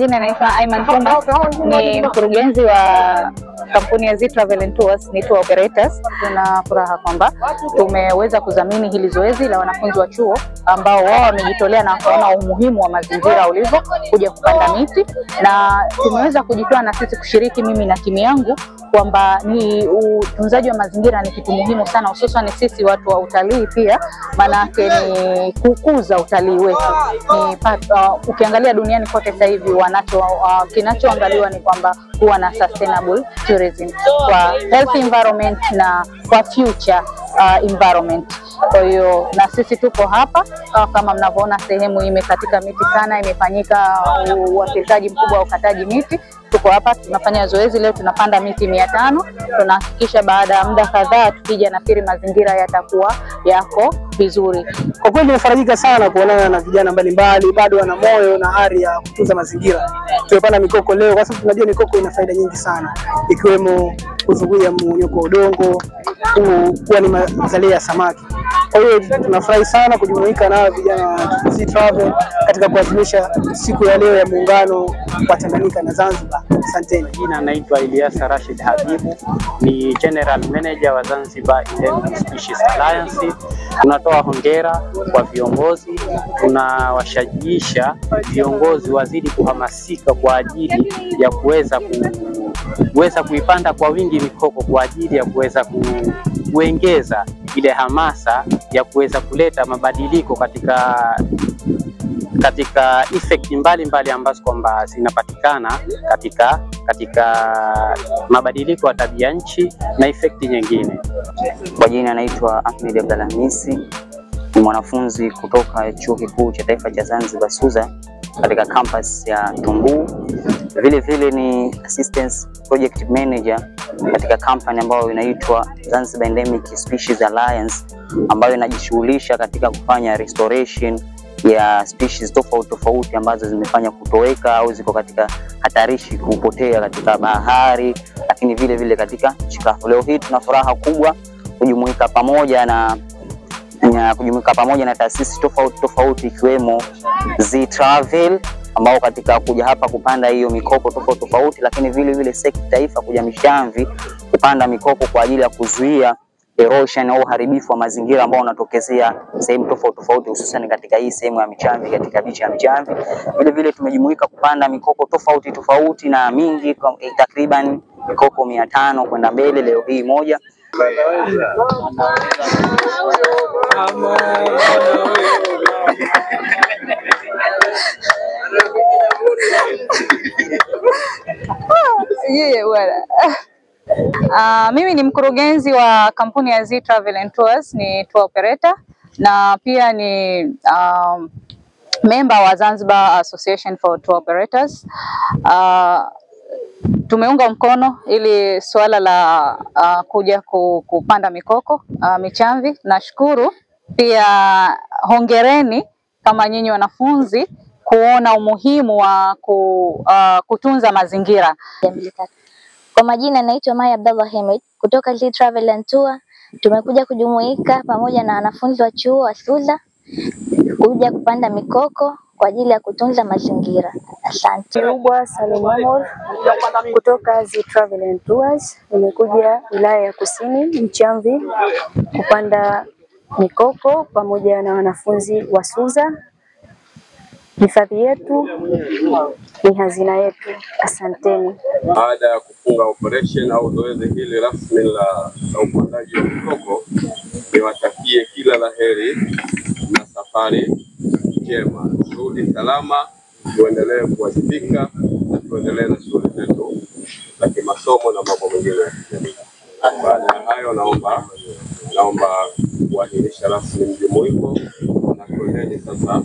majina naitwa Aiman Komba, ni mkurugenzi wa kampuni ya Z Travel and Tours, ni tour operators. Tuna furaha kwamba tumeweza kudhamini hili zoezi la wanafunzi wa chuo ambao wao wamejitolea na kuona umuhimu wa mazingira ulivyo kuja kupanda miti, na tumeweza kujitoa na sisi kushiriki, mimi na timu yangu, kwamba ni utunzaji wa mazingira ni kitu muhimu sana, hususan sisi watu wa utalii pia, maana ni kukuza utalii wetu. Ukiangalia duniani kote sasa hivi kinachoangaliwa ni kwamba kuwa na sustainable tourism kwa health environment na kwa future environment. Kwa hiyo na sisi tuko hapa kama mnavyoona, sehemu imekatika miti sana, imefanyika uwasilishaji mkubwa wa ukataji miti. Tuko hapa tunafanya zoezi leo, tunapanda miti 500. Tunahakikisha baada ya muda kadhaa tukija, nafikiri mazingira yatakuwa yako vizuri. Kwa kweli nimefarajika sana kuonana na vijana mbalimbali, bado wana moyo na ari ya kutunza mazingira. Tumepanda mikoko leo kwa sababu tunajua mikoko ina faida nyingi sana, ikiwemo kuzuia mmomonyoko wa udongo, kuwa ni mazalia ya samaki. Kwa hiyo tunafurahi sana kujumuika na vijana wa Z Travel katika kuadhimisha siku ya leo ya muungano wa Tanganyika na Zanzibar. Asanteni. Jina naitwa Ilyas Rashid Habibu, ni General Manager wa Zanzibar Endemic Species Alliance. Tunatoa hongera kwa viongozi, tunawashajiisha viongozi wazidi kuhamasika kwa ajili ya kuweza kuipanda kwa wingi mikoko, kwa ajili ya kuweza kuongeza ile hamasa ya kuweza kuleta mabadiliko katika effect mbalimbali ambazo kwamba zinapatikana katika mabadiliko ya tabia nchi na effect nyingine. Kwa jina naitwa Ahmed Abdalhamisi, ni mwanafunzi kutoka Chuo Kikuu cha Taifa cha Zanzibar SUZA katika campus ya Tumbu. Vile vile ni Assistant Project Manager katika kampani ambayo inaitwa Zanzibar Endemic Species Alliance, ambayo inajishughulisha katika kufanya restoration ya species tofauti ambazo zimefanya kutoweka au ziko katika hatarishi kupotea katika bahari, lakini vile vile katika chikafu. Leo hii tuna furaha kubwa kujumuika pamoja na taasisi tofauti ikiwemo Z Travel, ambao katika kuja hapa kupanda hiyo mikoko tofauti, lakini vile vile sekta taifa kuja Mishamvi kupanda mikoko kwa ajili ya kuzuia erosion au uharibifu wa mazingira ambao unatokezea sehemu tofauti, hususan katika hii sehemu ya Mishamvi, katika bichi ya Mishamvi. Vile vile tumejumuika kupanda mikoko tofauti na mingi, takriban mikoko 500 kwenda mbele. Leo hii moja mimi ni mkurugenzi wa kampuni ya Z Travel and Tours, ni tour operator na pia ni member wa Zanzibar Association for Tour Operators. Tumeunga mkono ili swala la kuja kupanda mikoko Mishamvi. Nashukuru pia, hongereni kama nyinyi wanafunzi kuona umuhimu wa kutunza mazingira. Kwa majina naitwa Maya Abdallah Hamid kutoka Z Travel and Tour. Tumekuja kujumuika pamoja na wanafunzi wa chuo wa SUZA kuja kupanda mikoko kwa ajili ya kutunza mazingira. Asante. Rubwa Salim Amor kutoka Z Travel and Tours. Nimekuja wilaya ya Kusini Mishamvi kupanda mikoko pamoja na wanafunzi wa SUZA. Hifadhi yetu ni hazina yetu. Asanteni. Baada ya kufunga operation au zoezi hili rasmi la upandaji wa mikoko, niwatakie kila laheri na safari njema. Shughuli salama, tuendelee kuwajibika na tuendelee na shughuli zetu za kimasomo na mambo mengine. Baada ya hayo, naomba kuahirisha rasmi mjumuiko na kuendeni sasa